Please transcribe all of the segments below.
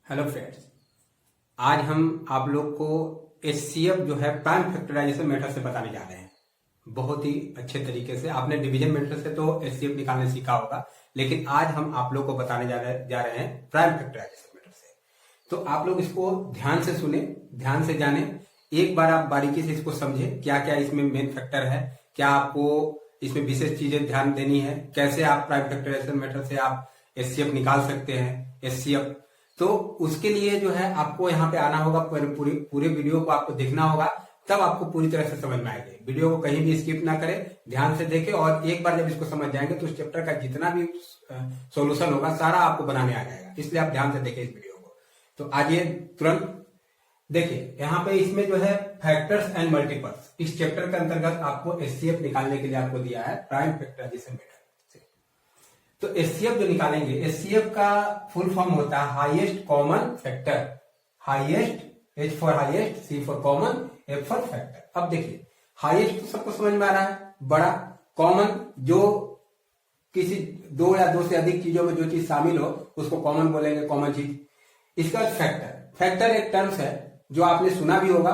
Hello friends, आज हम आप लोग को एचसीएफ जो है प्राइम फैक्टराइजेशन मेथड से बताने जा रहे हैं। बहुत ही अच्छे तरीके से आपने डिवीजन मेथड से तो एचसीएफ निकालने सीखा होगा, लेकिन आज हम आप लोग को बताने जा रहे हैं प्राइम फैक्टराइजेशन मेथड से। तो आप लोग इसको ध्यान से सुने, ध्यान से जाने, एक बार आप बारीकी से इसको समझे क्या क्या इसमें मेन फैक्टर है, क्या आपको इसमें विशेष चीजें ध्यान देनी है, कैसे आप प्राइम फैक्टराइजेशन मेथड से आप एचसीएफ निकाल सकते हैं एचसीएफ। तो उसके लिए जो है आपको यहाँ पे आना होगा, पूरे वीडियो को आपको देखना होगा, तब आपको पूरी तरह से समझ में आएगी। वीडियो को कहीं भी स्किप ना करें, ध्यान से देखें और एक बार जब इसको समझ जाएंगे तो उस चैप्टर का जितना भी सॉल्यूशन होगा सारा आपको बनाने आ जाएगा। इसलिए आप ध्यान से देखें इस वीडियो को। तो आइए तुरंत देखिए, यहाँ पे इसमें जो है फैक्टर्स एंड मल्टीपल्स, इस चैप्टर के अंतर्गत आपको एचसीएफ निकालने के लिए आपको दिया है प्राइम फैक्टराइजेशन मेथड। तो एचसीएफ जो निकालेंगे, एचसीएफ का फुल फॉर्म होता है highest common factor. Highest, H for highest, C for common, F for factor. अब देखिए, हाईएस्ट तो सबको समझ में आ रहा है, बड़ा। कॉमन, जो किसी दो या दो से अधिक चीजों में जो चीज शामिल हो उसको कॉमन बोलेंगे, कॉमन चीज। इसका फैक्टर, फैक्टर एक टर्म्स है जो आपने सुना भी होगा,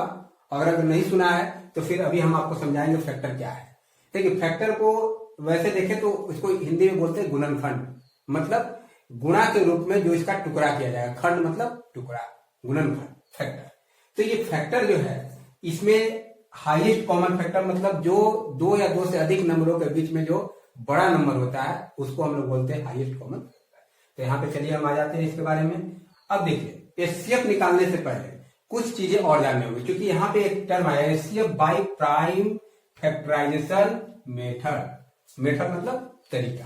और अगर नहीं सुना है तो फिर अभी हम आपको समझाएंगे फैक्टर क्या है। देखिए, फैक्टर को वैसे देखें तो इसको हिंदी में बोलते हैं गुणनखंड, मतलब गुणा के रूप में जो इसका टुकड़ा किया जाएगा। खंड मतलब टुकड़ा, गुणनखंड, फैक्टर। तो ये फैक्टर जो है, इसमें हाईएस्ट कॉमन फैक्टर मतलब जो दो या दो से अधिक नंबरों के बीच में जो बड़ा नंबर होता है उसको हम लोग बोलते हैं हाईएस्ट कॉमन फैक्टर। तो यहाँ पे चलिए हम आ जाते हैं इसके बारे में। अब देखिए, एचसीएफ निकालने से पहले कुछ चीजें और जाननी होगी, क्योंकि यहाँ पे एक टर्म आया HCF by prime factorisation method. Method मतलब तरीका,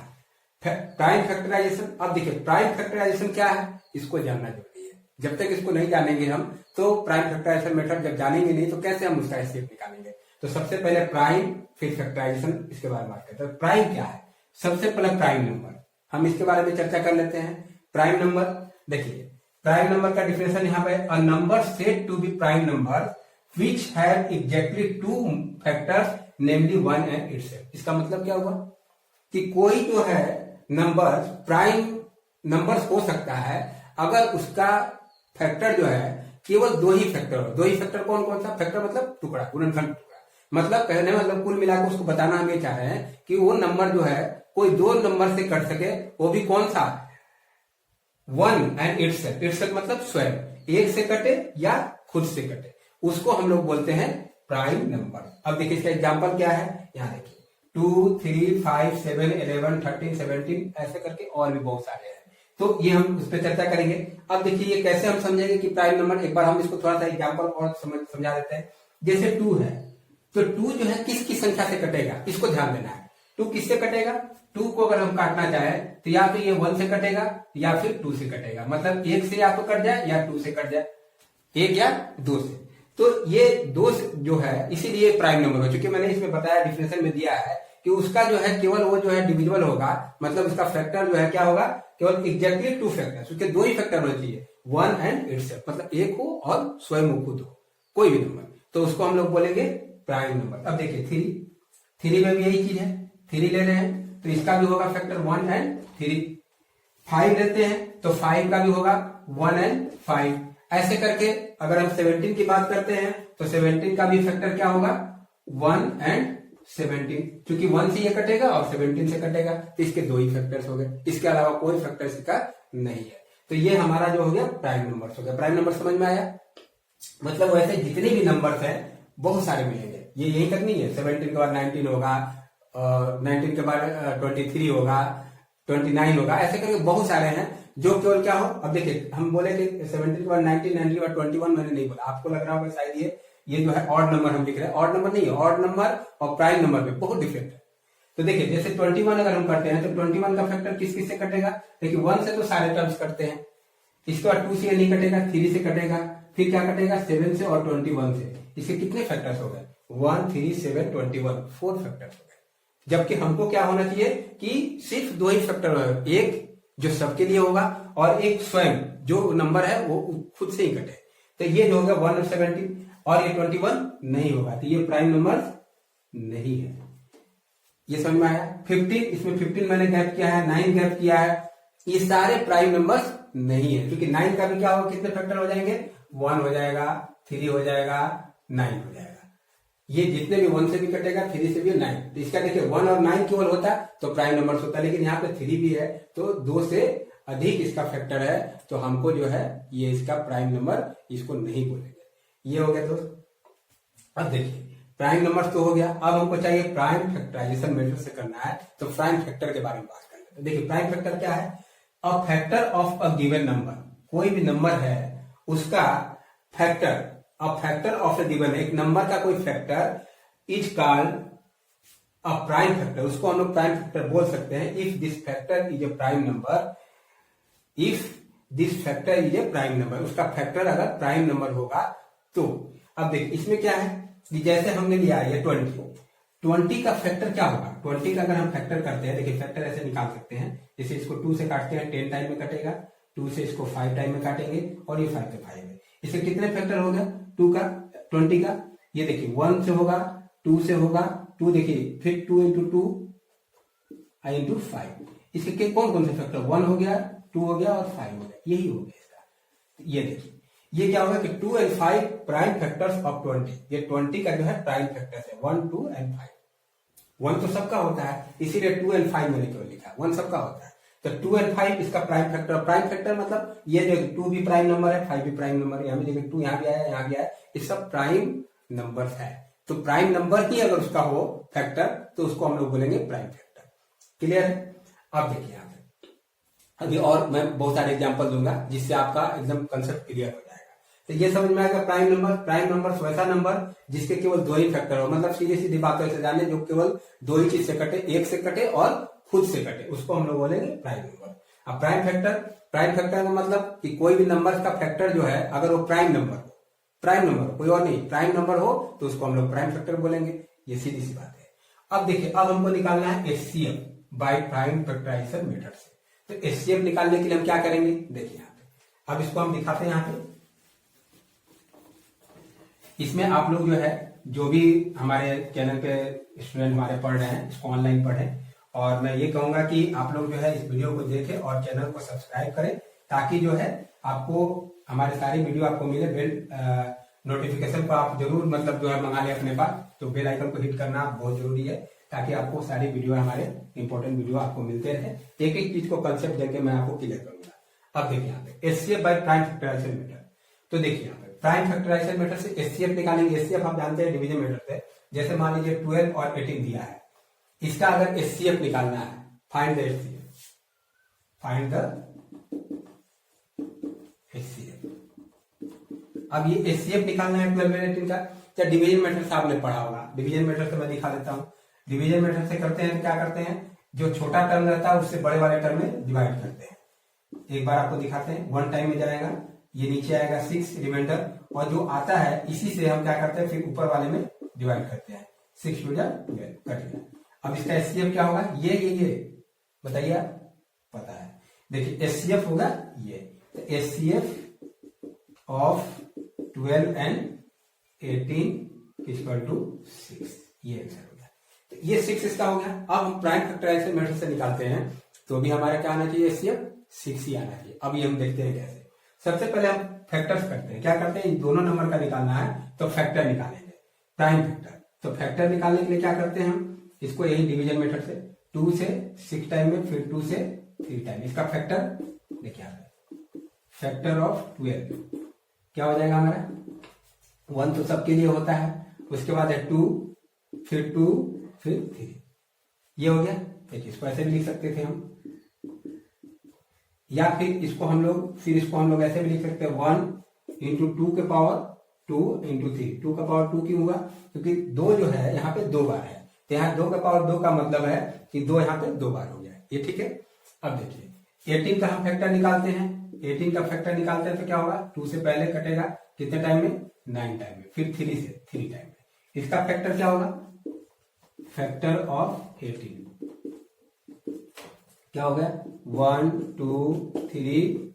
प्राइम फैक्टराइजेशन। अब देखिए, प्राइम फैक्टराइजेशन क्या है इसको जानना जरूरी है। जब तक इसको नहीं जानेंगे हम, तो प्राइम फैक्टराइजेशन मेथड जब जानेंगे नहीं तो कैसे हम उसका एचसीएफ निकालेंगे। तो सबसे पहले प्राइम, फिर फैक्टराइजेशन, इसके बारे में बात करते हैं। प्राइम क्या है? सबसे पहले प्राइम नंबर, हम इसके बारे में चर्चा कर लेते हैं। प्राइम नंबर, देखिए प्राइम नंबर का डिफिनेशन यहाँ पे, a number said to be prime number which have exactly two factors namely one and itself। इसका मतलब क्या हुआ कि कोई जो है नंबर प्राइम नंबर्स हो सकता है अगर उसका फैक्टर जो है केवल दो ही फैक्टर हो। दो ही फैक्टर कौन कौन सा? फैक्टर मतलब टुकड़ा, गुणनखंड टुकड़ा। मतलब कहने मतलब कुल मिलाकर उसको बताना हम ये चाह रहे हैं कि वो नंबर जो है कोई दो नंबर से कट सके, वो भी कौन सा? One and itself. इटसेल्फ मतलब स्वयं, एक से कटे या खुद से कटे, उसको हम लोग बोलते हैं प्राइम नंबर। अब देखिए इसका एग्जांपल क्या है, यहाँ देखिए 2, 3, 5, 7, 11, 13, 17 ऐसे करके और भी बहुत सारे हैं। तो ये हम उस पर चर्चा करेंगे। अब देखिए ये कैसे हम समझेंगे कि प्राइम नंबर, एक बार हम इसको थोड़ा सा एग्जांपल और समझा देते हैं। जैसे 2 है, तो 2 जो है किसकी संख्या से कटेगा, इसको ध्यान देना है। 2 किससे कटेगा? 2 को अगर हम काटना चाहें तो या तो ये 1 से कटेगा या फिर 2 से कटेगा। मतलब 1 से या तो कट जाए या 2 से कट जाए, 1 या 2 से। तो ये 2 जो है इसीलिए प्राइम नंबर हो, चूंकि मैंने इसमें बताया, डिफिनेशन में दिया है कि उसका जो है केवल वो जो है डिविजिबल होगा, मतलब उसका फैक्टर जो है क्या होगा, केवल एग्जैक्टली 2 फैक्टर, उसके 2 ही फैक्टर होने चाहिए, 1 एंड इटसेल्फ, मतलब एक हो और स्वयं खुद हो, कोई भी नंबर, तो उसको हम लोग बोलेंगे प्राइम नंबर। अब देखिए 3 में भी यही चीज है, 3 ले रहे हैं तो इसका भी होगा फैक्टर 1 एंड 3। 5 लेते हैं तो 5 का भी होगा 1 एंड 5। ऐसे करके अगर हम 17 की बात करते हैं तो 17 का भी फैक्टर क्या होगा, 1 एंड 17। क्योंकि 1 से ये कटेगा और 17 से कटेगा, तो इसके 2 ही फैक्टर्स हो गए, इसके अलावा कोई फैक्टर इसका नहीं है। तो ये हमारा जो हो गया प्राइम नंबर हो गया। प्राइम नंबर समझ में आया? मतलब वैसे जितने भी नंबर्स हैं बहुत सारे मिलेंगे, ये यही तक नहीं है। 17 के बाद 19 होगा, 19 के बाद 23 होगा, 29 होगा, ऐसे करके बहुत सारे हैं जो केवल क्या हो। अब देखिए हम बोले कि 17 के बाद 19, 19 के बाद 21 मैंने नहीं बोला, आपको लग रहा होगा शायद ये जो है ऑड नंबर हम लिख रहे हैं। ऑड नंबर नहीं है, ऑड नंबर और प्राइम नंबर में बहुत डिफरेंट है। तो देखिए जैसे 21 अगर हम करते हैं तो 21 का फैक्टर किस किस से कटेगा? देखिए 1 से तो सारे टर्म्स कटते हैं, इसके बाद 2 से नहीं कटेगा, 3 से कटेगा, फिर क्या कटेगा 7 से और 21 से। इसके कितने फैक्टर्स हो गए? 1, 3, 7, 21, 4 फैक्टर्स हो गए। जबकि हमको क्या होना चाहिए कि सिर्फ 2 ही फैक्टर हो, एक जो सबके लिए होगा और एक स्वयं जो नंबर है वो खुद से ही कटे। तो ये जो होगा 1 और 17 और ये 21 नहीं होगा, तो ये प्राइम नंबर नहीं है। ये समझ में आया? 15, इसमें 15 मैंने गैप किया है, 9 गैप किया है, ये सारे प्राइम नंबर्स नहीं है, क्योंकि 9 का भी क्या होगा, कितने फैक्टर हो जाएंगे, 1 हो जाएगा, 3 हो जाएगा, 9 हो जाएगा। ये जितने भी 1 से भी कटेगा, 3 से भी 9, तो इसका देखिए 1 और 9 केवल होता तो प्राइम नंबर होता, लेकिन यहाँ पे 3 भी है तो 2 से अधिक इसका फैक्टर है, तो हमको जो है ये इसका प्राइम नंबर इसको नहीं बोलेंगे। ये हो गया दोस्त। अब देखिए प्राइम नंबर तो हो गया, अब हमको चाहिए प्राइम फैक्टराइजेशन मेथड से करना है, तो प्राइम फैक्टर के बारे में बात कर लेते हैं। देखिए प्राइम फैक्टर क्या है, a factor of a given number, कोई भी नंबर है उसका factor, a factor of a given, एक नंबर का कोई factor is called a prime factor, उसको हम लोग प्राइम फैक्टर बोल सकते हैं। If this factor is a prime number, if this factor is a prime number, उसका फैक्टर अगर प्राइम नंबर होगा तो। अब देखिए इसमें क्या है कि जैसे हमने लिया है ये 20 का फैक्टर क्या होगा, 20 का अगर हम फैक्टर करते हैं, देखिए फैक्टर ऐसे निकाल सकते हैं, जैसे इसको 2 से काटते हैं 10 टाइम में कटेगा, 2 से इसको 5 टाइम में काटेंगे और ये 5 पे 5 है, इससे कितने फैक्टर हो गया 2 का 20 का, ये देखिए 1 से होगा, 2 से होगा, 2 देखिए फिर 2 इंटू 2 इंटू 5, इसके कौन कौन से फैक्टर, 1 हो गया, 2 हो गया और 5 हो गया, यही हो गया इसका। ये देखिए ये क्या होगा कि 2 और 5 प्राइम फैक्टर्स ऑफ 20, ये 20 का जो है प्राइम फैक्टर्स है 1, 2 और 5। 1 तो सबका होता है, इसीलिए 2 और 5 मैंने क्यों लिखा, 1 सबका होता है, तो 2 और 5 इसका प्राइम फैक्टर, प्राइम फैक्टर मतलब ये जो 2 भी प्राइम नंबर है, 5 भी प्राइम नंबर है, यहाँ भी देखिए 2 यहाँ भी आया, यहाँ भी आया, ये सब प्राइम नंबर है, तो प्राइम नंबर ही अगर उसका हो फैक्टर तो उसको हम लोग बोलेंगे प्राइम फैक्टर। क्लियर है। अब देखिए यहाँ पे अभी और मैं बहुत सारे एग्जांपल दूंगा जिससे आपका एकदम कंसेप्ट क्लियर हो जाएगा। तो ये समझ में आएगा प्राइम नंबर वैसा नंबर जिसके केवल 2 ही फैक्टर हो, मतलब सीधी सीधी बातों से जाने जो केवल 2 ही चीज से कटे, एक से कटे और खुद से कटे, उसको हम लोग बोलेंगे प्राइम नंबर। अब प्राइम फैक्टर का मतलब कि कोई भी नंबर का फैक्टर जो है अगर वो प्राइम नंबर हो, कोई और नहीं, प्राइम नंबर हो तो उसको हम लोग प्राइम फैक्टर बोलेंगे, ये सीधी सी बात है। अब देखिए अब हमको निकालना है HCF by prime factorisation method से, तो एचसीएफ निकालने के लिए हम क्या करेंगे, देखिए यहाँ पे अब इसको हम दिखाते हैं। यहाँ पे इसमें आप लोग जो है जो भी हमारे चैनल पे स्टूडेंट हमारे पढ़ रहे हैं इसको ऑनलाइन पढ़ें, और मैं ये कहूंगा कि आप लोग जो है इस वीडियो को देखें और चैनल को सब्सक्राइब करें, ताकि जो है आपको हमारे सारी वीडियो आपको मिले। बेल नोटिफिकेशन को आप जरूर मतलब जो है मंगा ले अपने पास, तो बेल आइकन को हिट करना बहुत जरूरी है, ताकि आपको सारी वीडियो हमारे इंपॉर्टेंट वीडियो आपको मिलते रहे। एक एक चीज को कंसेप्ट देकर मैं आपको क्लियर करूंगा। अब देखिए यहाँ पे HCF by prime factorisation method, तो देखिए यहाँ पे प्राइम फैक्टराइजेशन मेथड से एचसीएफ निकालेंगे। एचसीएफ आप जानते हैं डिवीजन मेथड से, जैसे मान लीजिए 12 और 18 दिया है, इसका अगर एचसीएफ निकालना है, find the HCF, find the HCF. अब ये एचसीएफ निकालना है 12 और 18 का, क्या डिवीजन मेथड से आपने पढ़ा होगा, डिवीजन मेथड से मैं दिखा देता हूँ। डिवीजन मेथड से करते हैं तो क्या करते हैं, जो छोटा टर्म रहता है उससे बड़े वाले टर्म में डिवाइड करते हैं। एक बार आपको दिखाते हैं, 1 टाइम में जाएगा, ये नीचे आएगा 6 रिमाइंडर, और जो आता है इसी से हम क्या करते हैं फिर ऊपर वाले में डिवाइड करते हैं, 6 टू 12 कट गया। अब इसका एचसीएफ क्या होगा, ये बताइए आप, पता है, देखिए एचसीएफ होगा ये, तो HCF of 12 and 18 equal to 6, ये आंसर हो गया। तो ये 6 इसका हो गया। अब हम प्राइम फैक्टराइजेशन मेथड से निकालते हैं, तो भी हमारा क्या आना चाहिए, एचसीएफ 6 ही आना चाहिए। अब ये हम देखते हैं कैसे। सबसे पहले हम फैक्टर्स करते हैं, क्या करते हैं, इन दोनों नंबर का निकालना है तो फैक्टर निकालेंगे, प्राइम फैक्टर। तो फैक्टर निकालने के लिए क्या करते हैं हम, इसको यही डिवीजन मेथड से 2 से 6 टाइम में, फिर 2 से 3 टाइम, इसका फैक्टर देखिए यहाँ पे फैक्टर ऑफ 12 क्या हो जाएगा हमारा, 1 तो सबके लिए होता है, उसके बाद है 2 फिर 2 फिर 3, ये हो गया। देखिए इसको ऐसे भी लिख सकते थे हम, या फिर इसको हम लोग ऐसे भी लिख सकते हैं 1 इंटू 2 के पावर 2 इंटू 3, 2 का पावर 2 क्यों हुआ, क्योंकि 2 जो है यहाँ पे 2 बार है, तो यहाँ 2 का पावर 2 का मतलब है कि 2 यहाँ पे 2 बार हो गया, ये ठीक है। अब देखिए 18 का हम फैक्टर निकालते हैं, 18 का फैक्टर निकालते हैं तो क्या होगा, 2 से पहले कटेगा कितने टाइम में, 9 टाइम में, फिर 3 से 3 टाइम में, इसका फैक्टर क्या होगा, फैक्टर ऑफ 18 क्या हो गया, 1 2 3,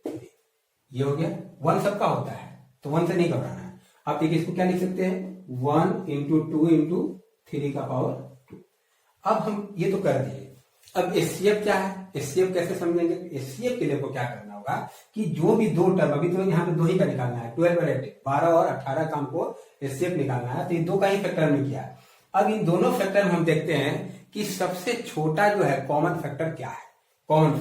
ये हो गया। 1 सबका होता है तो 1 से नहीं घबराना है। आप देखिए इसको क्या लिख सकते हैं, 1 इंटू 2 इंटू 3 का पावर 2। अब हम ये तो कर दिए, अब एचसीएफ क्या है, एचसीएफ कैसे समझेंगे, एचसीएफ के लिए को क्या करना होगा, होगा कि जो भी दो टर्म, अभी तो यहाँ पे दो ही का निकालना है, 12 और 18, 12 और 18 का हमको एचसीएफ निकालना है, तो ये दो का ही फैक्टर हमने किया। अब इन दोनों फैक्टर में हम देखते हैं कि सबसे छोटा जो है कॉमन फैक्टर क्या है। कॉमन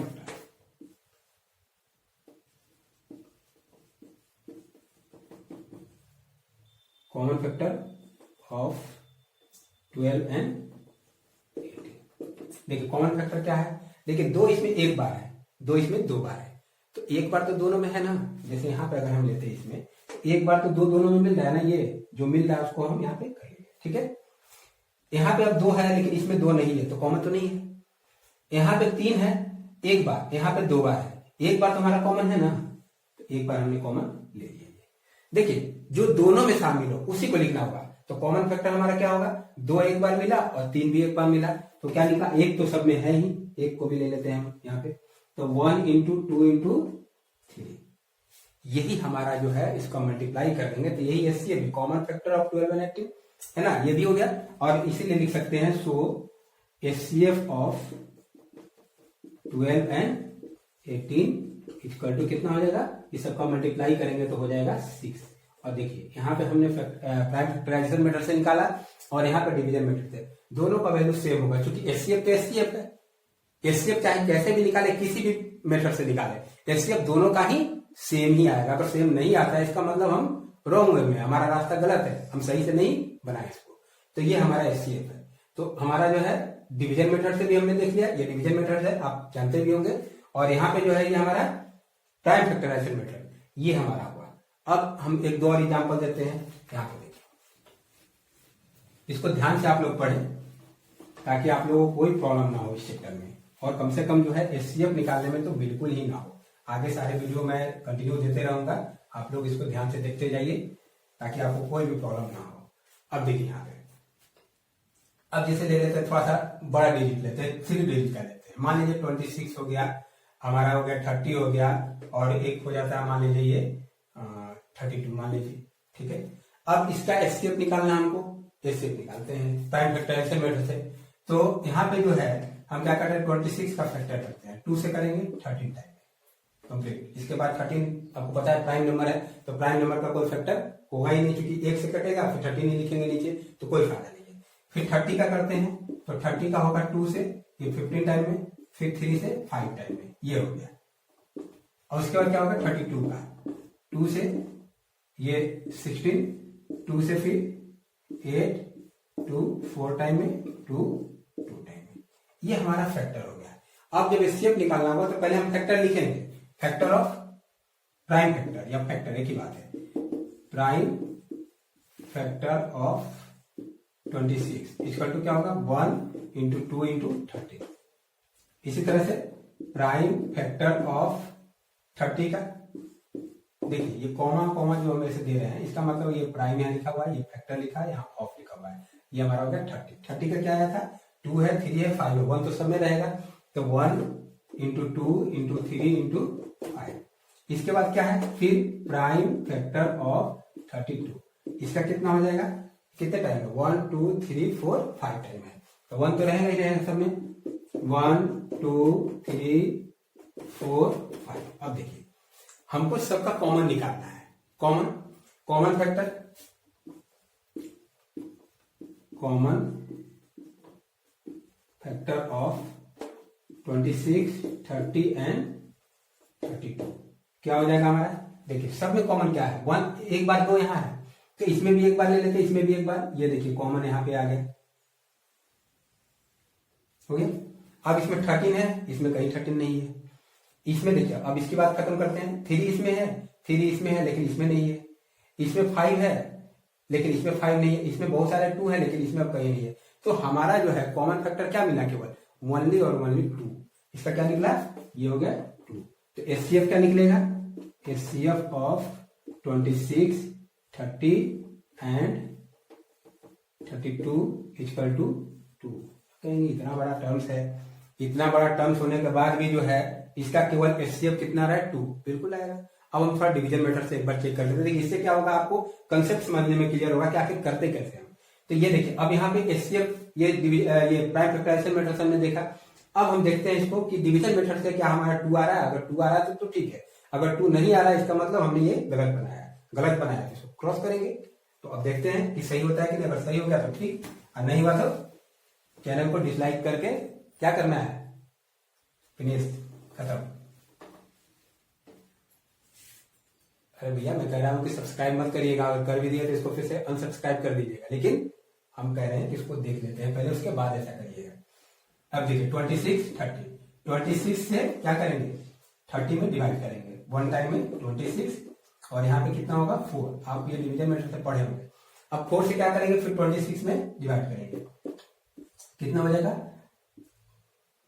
फैक्टर ऑफ 12 एंड 18, देखिए कॉमन फैक्टर क्या है। देखिए दो इसमें एक बार है, दो इसमें दो बार है, तो एक बार तो दोनों में है ना। जैसे यहाँ पे अगर हम लेते हैं इसमें एक बार तो दो दोनों में मिल रहा है ना, ये जो मिल रहा है उसको हम यहाँ पे करेंगे, ठीक है। यहाँ पे अब दो है लेकिन इसमें दो नहीं है, तो कॉमन तो नहीं है। यहाँ पे 3 है एक बार, यहाँ पे 2 बार है, एक बार तो हमारा कॉमन है ना, तो एक बार हमने कॉमन ले लिया। देखिए जो दोनों में शामिल हो उसी को लिखना होगा, तो कॉमन फैक्टर हमारा क्या होगा, 2 एक बार मिला और 3 भी एक बार मिला, तो क्या लिखा, एक तो सब में है ही, एक को भी ले लेते हैं हम यहाँ पे, तो 1 इंटू 2 इंटू 3, यही हमारा जो है इसको मल्टीप्लाई कर देंगे, तो यही HCF common factor of 12 and 18 है ना, ये भी हो गया। और इसीलिए लिख सकते हैं so HCF of 12 and 18 equal to कितना हो जाएगा, इस सबका मल्टीप्लाई करेंगे तो हो जाएगा 6। और देखिए यहाँ पे हमने प्राइम फैक्टराइजेशन मेथड से निकाला और यहाँ पे डिवीजन मेथड से, दोनों का वैल्यू सेम होगा, क्योंकि एचसीएफ तो एचसीएफ है। एचसीएफ चाहे कैसे भी निकाले, किसी भी मेथड से निकाले, एचसीएफ दोनों का ही सेम ही आएगा। अगर सेम नहीं आता है इसका मतलब हम रॉन्ग वे में, हमारा रास्ता गलत है, हम सही से नहीं बनाए इसको, तो ये हमारा एचसीएफ है। तो हमारा जो है डिवीजन मेथड से भी हमने देख लिया, ये डिवीजन मेथड है, आप जानते भी होंगे। और यहाँ पे जो है ये हमारा प्राइम फैक्टराइजेशन मेथड, ये हमारा हुआ। अब हम एक दो और एग्जांपल देते हैं, यहाँ पे देखिए, इसको ध्यान से आप लोग पढ़ें ताकि आप लोगों को कोई प्रॉब्लम ना हो इस चैप्टर में, और कम से कम जो है एचसीएफ निकालने में तो बिल्कुल ही ना हो। आगे सारे वीडियो मैं कंटिन्यू देते रहूंगा, आप लोग इसको ध्यान से देखते जाइए ताकि आपको कोई भी प्रॉब्लम ना हो। अब देखिए यहाँ पे, अब जैसे ले लेते हैं थोड़ा सा बड़ा डिजिट लेते हैं, 3 डिजिट का लेते हैं। मान लीजिए 26 हो गया, हमारा हो गया 30 हो गया, और एक हो जाता है मान लीजिए ये 32 मान लीजिए, ठीक है। अब इसका एचसीएफ निकालना हमको, एचसीएफ निकालते हैं प्राइम फैक्टराइजेशन मेथड से। तो यहाँ पे जो है हम क्या करते हैं, 26 का फैक्टर करते हैं, 2 से करेंगे 13 टाइम कंप्लीट। इसके बाद 13 आपको पता है प्राइम नंबर है, तो प्राइम नंबर का कोई फैक्टर होगा ही नहीं, क्योंकि 1 से कटेगा, फिर 13 ही लिखेंगे नीचे, तो कोई फायदा नहीं है। फिर 30 का करते हैं, तो 30 का होगा 2 से, ये 15 टाइम में, फिर 3 से 5 टाइम में, ये हो गया। और उसके बाद क्या होगा 32 का, 2 से ये 16, 2 से फिर 8, 2 4 टाइम में, 2 टाइम में, ये हमारा फैक्टर हो गया। अब जब एचसीएफ निकालना होगा तो पहले हम फैक्टर लिखेंगे, फैक्टर ऑफ प्राइम फैक्टर या फैक्टर एक ही बात है, prime factor of 26 equal to क्या होगा 1 इंटू 2 इंटू 13। इसी तरह से प्राइम फैक्टर ऑफ 30 का, देखिए ये कॉमा कॉमा जो हम ऐसे दे रहे हैं, इसका मतलब ये प्राइम यहाँ लिखा हुआ है, ये फैक्टर लिखा है, यहाँ ऑफ लिखा हुआ है, ये हमारा हो गया 30। 30 का क्या आया था, 2 है, 3 है, 5 है, 1 तो सब में रहेगा, तो 1 इंटू 2 इंटू 3 इंटू 5। इसके बाद क्या है, फिर प्राइम फैक्टर ऑफ 32, इसका कितना हो जाएगा, कितने टाइम है, 1 2 3 4 5 टाइम है, तो 1 तो रहेगा ही रहेगा सब में, 1 2 3 4 5। अब देखिए हमको सबका कॉमन निकालना है, common factor, common factor of 26 30 and 32 क्या हो जाएगा हमारा, देखिए सब में कॉमन क्या है, 1 एक बार 2 यहाँ है, तो इसमें भी एक बार ले लेते हैं, इसमें भी एक बार, ये देखिए कॉमन यहाँ पे आ गया, हो गया। अब इसमें 13 है, इसमें कहीं 13 नहीं है, इसमें देखिए अब इसकी बात खत्म करते हैं, 3 इसमें है, 3 इसमें है लेकिन इसमें नहीं है, इसमें 5 है लेकिन इसमें 5 नहीं है, इसमें बहुत सारे 2 है लेकिन इसमें अब कहीं नहीं है। तो हमारा जो है कॉमन फैक्टर क्या मिला, केवल ओनली और ओनली 2। इसका क्या निकला, ये हो गया 2। तो एचसीएफ क्या निकलेगा, HCF of 26 30 and 32 equal to 2। कहेंगे इतना बड़ा टर्म्स है, इतना बड़ा टर्म्स होने के बाद भी जो है इसका केवल एचसीएफ कितना रहा है, 2, बिल्कुल आएगा। अब हम थोड़ा डिवीजन मेथड से एक बार चेक कर लेते हैं, इससे क्या होगा आपको कंसेप्ट समझने में क्लियर होगा कि आखिर करते कैसे हम। तो ये देखिए अब यहाँ पे एचसीएफ, ये प्राइम फैक्टराइजेशन मेथड से हमने देखा, अब हम देखते हैं इसको कि डिवीजन मेथड से क्या हमारा 2 आ रहा है। अगर 2 आ रहा है तो ठीक है, अगर 2 नहीं आ रहा है इसका मतलब हमने ये गलत बनाया है। इसको क्रॉस करेंगे तो अब देखते हैं कि सही होता है कि नहीं। अगर सही हो गया तो ठीक, और नहीं हुआ तो चैनल को डिसलाइक करके क्या करना है, फिनिश, खत्म। अरे भैया मैं कह रहा हूं कि सब्सक्राइब मत करिएगा, अगर कर भी दिया तो इसको फिर से अनसब्सक्राइब कर दीजिएगा, लेकिन हम कह रहे हैं कि इसको देख लेते हैं पहले, उसके बाद ऐसा करिएगा। अब देखिए 26 30, 26 से क्या करेंगे 30 में डिवाइड करेंगे, वन टाइम में 26, और यहाँ पे कितना होगा 4। आप ये डिवीजन मेथड से पढ़े होंगे। अब 4 से क्या करेंगे, फिर 26 में डिवाइड करेंगे, कितना हो जाएगा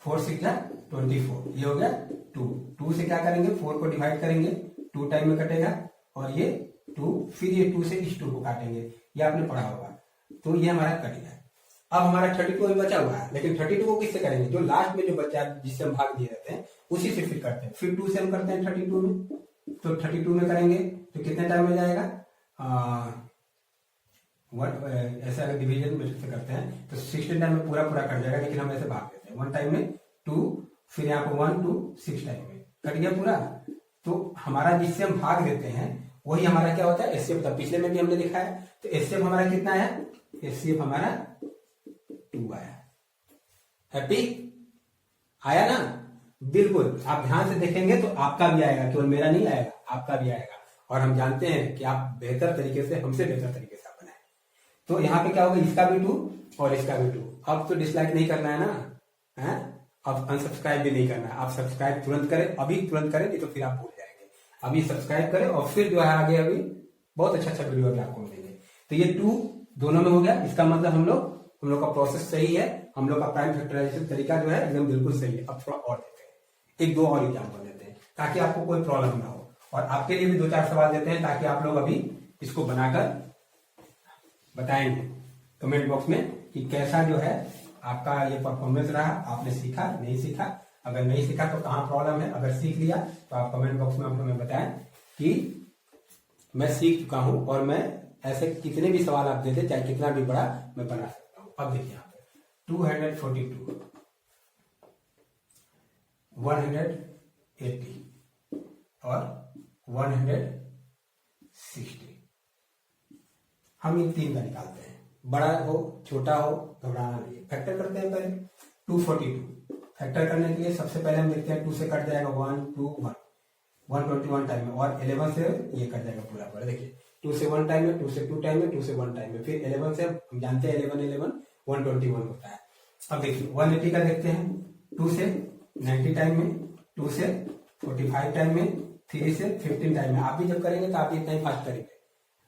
4 6 24, ये हो गया 2। 2 से क्या करेंगे 4 को डिवाइड करेंगे, 2 टाइम में कटेगा, और ये 2, फिर ये 2 से इस 2 को काटेंगे, ये आपने पढ़ा होगा। तो ये हमारा कट गया। अब हमारा 32 अभी बचा हुआ है, लेकिन 32 को किससे करेंगे, जो लास्ट में जो बचा जिससे हम भाग दिए रहते हैं उसी से फिर करते हैं। फिर 2 से हम करते हैं 32 में, तो 32 में करेंगे तो कितने टाइम में जाएगा, ऐसे अगर डिवीजन में से करते हैं तो 16 टाइम में पूरा कट जाएगा, लेकिन हम ऐसे भाग देते हैं 1 टाइम में 2, फिर यहाँ पर 1 2 6 टाइम में कट गया पूरा। तो हमारा जिससे हम भाग देते हैं वही हमारा क्या होता है, एचसीएफ होता है। पिछले में भी हमने देखा है। तो एचसीएफ हमारा कितना है, एचसीएफ हमारा 2 आया। हैप्पी आया ना, बिल्कुल। आप ध्यान से देखेंगे तो आपका भी आएगा, केवल मेरा नहीं आएगा, आपका भी आएगा। और हम जानते हैं कि आप बेहतर तरीके से, हमसे बेहतर तरीके से आप बनाए। तो यहाँ पे क्या होगा, इसका भी 2 और इसका भी 2। अब तो डिसलाइक नहीं करना है ना, है? अब अनसब्सक्राइब भी नहीं करना है। आप सब्सक्राइब तुरंत करें, अभी तुरंत करें, नहीं तो फिर आप भूल जाएंगे। अभी सब्सक्राइब करें और फिर जो है आगे अभी बहुत अच्छा वीडियो अभी आपको मिलेंगे। तो ये 2 दोनों में हो गया, इसका मतलब हम लोग का प्रोसेस सही है, हम लोग का प्राइम फैक्टराइजेशन तरीका जो है एकदम बिल्कुल सही है। अब थोड़ा और देते हैं, 1 2 और एग्जाम्पल देते हैं ताकि आपको कोई प्रॉब्लम ना हो, और आपके लिए भी 2-4 सवाल देते हैं ताकि आप लोग अभी इसको बनाकर बताएंगे कमेंट बॉक्स में कि कैसा जो है आपका ये परफॉर्मेंस रहा, आपने सीखा नहीं सीखा। अगर नहीं सीखा तो कहाँ प्रॉब्लम है, अगर सीख लिया तो आप कमेंट बॉक्स में हमें बताएं कि मैं सीख चुका हूं और मैं ऐसे कितने भी सवाल आप दे दे, चाहे कितना भी बड़ा, मैं बना सकता हूं। अब देखिए यहाँ पे 242, 180 और 160, हम इन 3 का निकालते हैं। बड़ा हो छोटा हो घबराना नहीं, फैक्टर करते हैं पहले। 242 फैक्टर करने के लिए सबसे पहले हम देखते हैं 2 से कट जाएगा 1 2 1, 121 टाइम में, और 11 से ये कट जाएगा पूरा। देखिए 2 से 1 टाइम में, 2 से 2 टाइम में, 2 से 1 टाइम में, फिर 11 से हम जानते हैं 11 121 होता है। अब देखिए 180 का देखते हैं, 2 से 90 टाइम में, 2 से 45 टाइम में, 3 से 15 टाइम में। आप भी जब करेंगे तो आप इतना ही फास्ट करेंगे।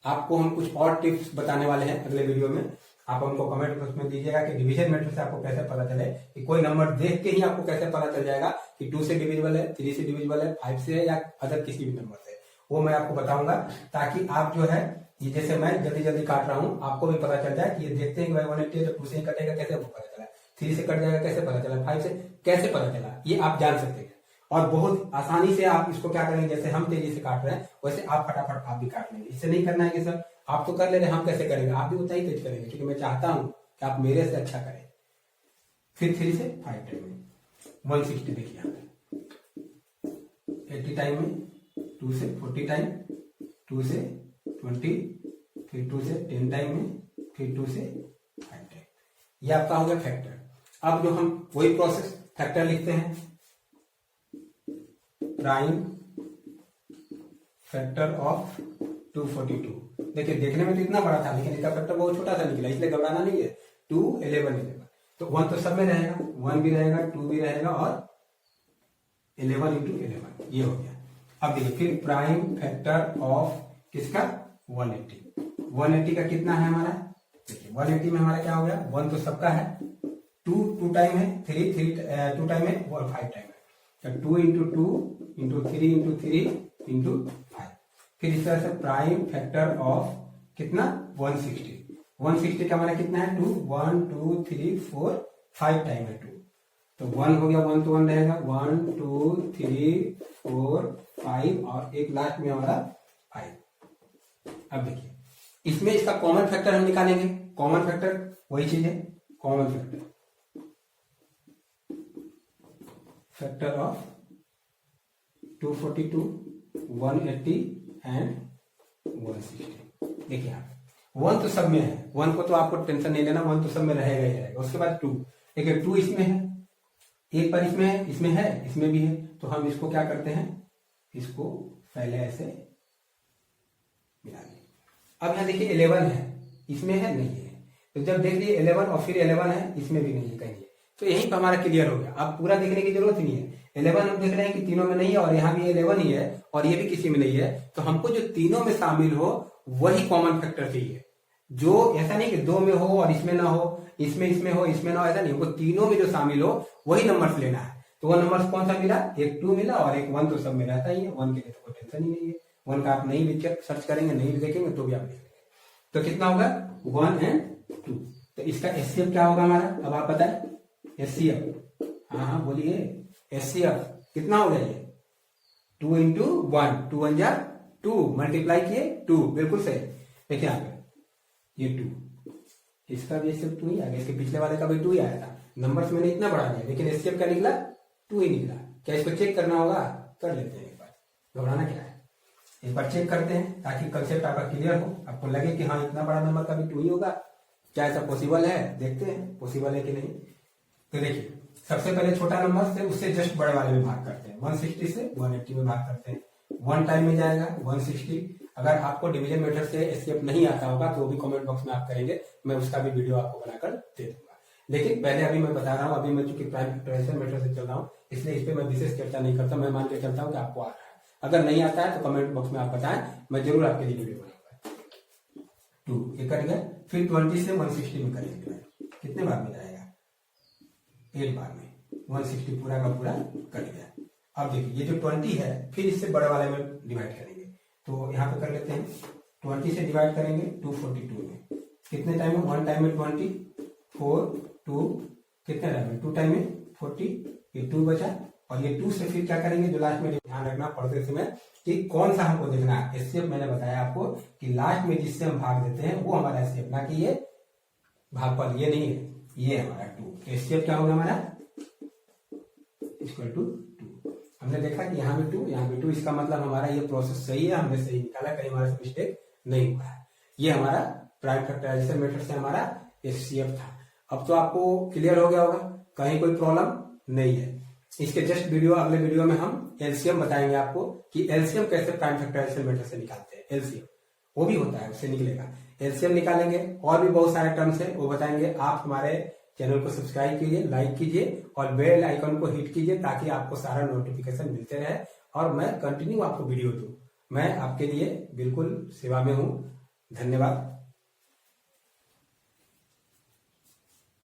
आपको हम कुछ और टिप्स बताने वाले हैं अगले वीडियो में। आप हमको कमेंट बॉक्स में दीजिएगा कि डिवीजन मेथड से आपको कैसे पता चले, कि कोई नंबर देख के ही आपको कैसे पता चल जाएगा कि 2 से डिविजिबल है, 3 से डिविजिबल है, 5 से है, या अदर किसी भी नंबर से। वो मैं आपको बताऊंगा ताकि आप जो है ये जैसे मैं जल्दी जल्दी काट रहा हूँ, आपको भी पता चल जाए कि ये देखते हैं कि भाई 180 तो 2 से ही कटेगा, कैसे आपको पता चला, 3 से कट जाएगा कैसे पता चला, 5 से कैसे पता चला, ये आप जान सकते हैं। और बहुत आसानी से आप इसको क्या करेंगे, जैसे हम तेजी से काट रहे हैं वैसे आप फटाफट आप भी काट लेंगे। इससे नहीं करना है कि सर आप तो कर ले रहे हैं, हम कैसे करेंगे, आप भी उतना ही तेज करेंगे, क्योंकि मैं चाहता हूं कि आप मेरे से अच्छा करें। फिर 3 से 5 टाइम में 160, देखिए यहाँ पे 80 टाइम में, 2 से 40 टाइम, 2 से 20, फिर 2 से 10 टाइम में, फिर 2 से 5 टाइम। ये आपका हो गया फैक्टर। अब जो हम वही प्रोसेस फैक्टर लिखते हैं, प्राइम फैक्टर ऑफ 242। देखिए देखने में तो इतना बड़ा था, लेकिन इसका फैक्टर बहुत छोटा सा निकला, इसलिए घबराना नहीं है। 2 11 11, तो 1 तो सब में रहेगा, 1 भी रहेगा, 2 भी रहेगा, और 11 इंटू 11, ये हो गया। अब देखिए फिर प्राइम फैक्टर ऑफ किसका, 180। 180 का कितना है हमारा, देखिए 180 में हमारा क्या हो गया, 1 तो सबका है, 2 टाइम है, 3 2 टाइम है, और 5 टाइम है। 2 इंटू 2 इंटू 3 इंटू 3 इंटू 5। फिर इस तरह से प्राइम फैक्टर ऑफ कितना, 160। 160 का हमारा कितना है, 2 1 2 3 4 5 टाइम है 2, तो 1 हो गया, 1 तो 1 रहेगा, 1 2 3 4 5, और एक लास्ट में हमारा 5। अब देखिए इसमें इसका कॉमन फैक्टर हम निकालेंगे। कॉमन फैक्टर वही चीज है, common factor factor of 242, 180 and 160। देखिए आप 1 तो सब में है, 1 को तो आपको टेंशन नहीं लेना, 1 तो सब में रहेगा ही रहेगा। उसके बाद 2, देखिए 2 इसमें है, एक बार इसमें है, इसमें भी है, तो हम इसको क्या करते हैं, इसको पहले ऐसे मिला लें। अब यहाँ देखिए 11 है, इसमें है नहीं है, तो जब देख लिए 11 और फिर 11 है, इसमें भी नहीं है कहीं, तो यहीं पर हमारा क्लियर हो गया। अब पूरा देखने की जरूरत नहीं है, 11 हम देख रहे हैं कि तीनों में नहीं है और यहाँ भी 11 ही है और ये भी किसी में नहीं है, तो हमको जो तीनों में शामिल हो वही कॉमन फैक्टर चाहिए। जो ऐसा नहीं कि 2 में हो और इसमें ना हो, इसमें हो इसमें ना हो, ऐसा नहीं, हमको तीनों में जो शामिल हो वही नंबर्स लेना है। तो वो नंबर्स कौन सा मिला, एक 2 मिला और एक 1 तो सब में रहता ही है, 1 के लिए तो कोई टेंशन ही नहीं है। 1 का आप नहीं भी सर्च करेंगे, नहीं भी देखेंगे तो भी आप देख लेंगे। तो कितना होगा 1 एंड 2। तो इसका एचसीएफ क्या होगा हमारा, अब आप बताएं एचसीएफ। हाँ बोलिए, एचसीएफ कितना हो गया ये 2 इंटू 1, 2 1 जा 2, मल्टीप्लाई किए 2, बिल्कुल सही। देखिए यहाँ पे ये 2, इसका भी एचसीएफ 2 ही आ गया, इसके पिछले वाले का भी 2 ही आया था। नंबर्स मैंने इतना बढ़ा दिया लेकिन एचसीएफ क्या निकला, 2 ही निकला। क्या इसको चेक करना होगा, कर लेते हैं एक बार, घबराना क्या है, एक बार चेक करते हैं ताकि कंसेप्ट आपका क्लियर हो, आपको लगे कि हाँ इतना बड़ा नंबर का भी 2 ही होगा। क्या ऐसा पॉसिबल है, देखते हैं पॉसिबल है कि नहीं। तो देखिए सबसे पहले छोटा नंबर से उससे जस्ट बड़े वाले में भाग करते हैं, 160 से 180 में भाग करते हैं, 1 टाइम में जाएगा 160। अगर आपको डिवीजन मेथड से एस्केप नहीं आता होगा तो वो भी कमेंट बॉक्स में आप करेंगे, मैं उसका भी वीडियो आपको बनाकर दे दूंगा। लेकिन पहले अभी मैं बता रहा हूँ, अभी मैं चूंकि प्राइम फैक्टराइजेशन मेथड से चल रहा हूँ इसलिए इस पर मैं विशेष चर्चा नहीं करता, मैं मान के चलता हूँ कि आपको आ रहा है। अगर नहीं आता है तो कमेंट बॉक्स में आप बताएं, मैं जरूर आपके लिए वीडियो बनाऊंगा। 2 ये कट गया, फिर 20 से 160 में करेंगे, कितने बार में जाएगा, 8 बार में 160 पूरा का पूरा कट गया। अब देखिए ये जो 20 है फिर इससे बड़े वाले में डिवाइड करेंगे, तो यहाँ पे कर लेते हैं 20 से डिवाइड करेंगे 242 में, कितने टाइम में, 1 टाइम में 20, 4 2 कितने टाइम में, 2 टाइम में 40, ये 2 बचा और ये 2 से फिर क्या करेंगे, जो लास्ट में ध्यान रखना पढ़ते समय कि कौन सा हमको देखना है एचसीएफ। मैंने बताया आपको कि लास्ट में जिससे हम भाग देते हैं वो हमारा एचसीएफ, ना कि ये भागफल, ये नहीं है, ये हमारा 2। एचसीएफ क्या होगा हमारा, इक्वल टू 2। हमने देखा कि यहाँ भी 2 यहाँ भी 2, इसका मतलब हमारा ये प्रोसेस सही है, हमने सही निकाला, कहीं हमारा से मिस्टेक नहीं हुआ है। ये हमारा प्राइम फैक्टराइजेशन मेथड से हमारा एचसीएफ था। अब तो आपको क्लियर हो गया होगा, कहीं कोई प्रॉब्लम नहीं है। इसके जस्ट वीडियो, अगले वीडियो में हम एलसीएम बताएंगे आपको कि एलसीएम कैसे प्राइम फैक्टराइजेशन मेथड से निकालते हैं। एलसीएम वो भी होता है, उससे निकलेगा, एलसीएम निकालेंगे, और भी बहुत सारे टर्म्स है वो बताएंगे। आप हमारे चैनल को सब्सक्राइब कीजिए, लाइक कीजिए और बेल आइकन को हिट कीजिए ताकि आपको सारा नोटिफिकेशन मिलते रहे और मैं कंटिन्यू आपको वीडियो दूं। मैं आपके लिए बिल्कुल सेवा में हूं। धन्यवाद।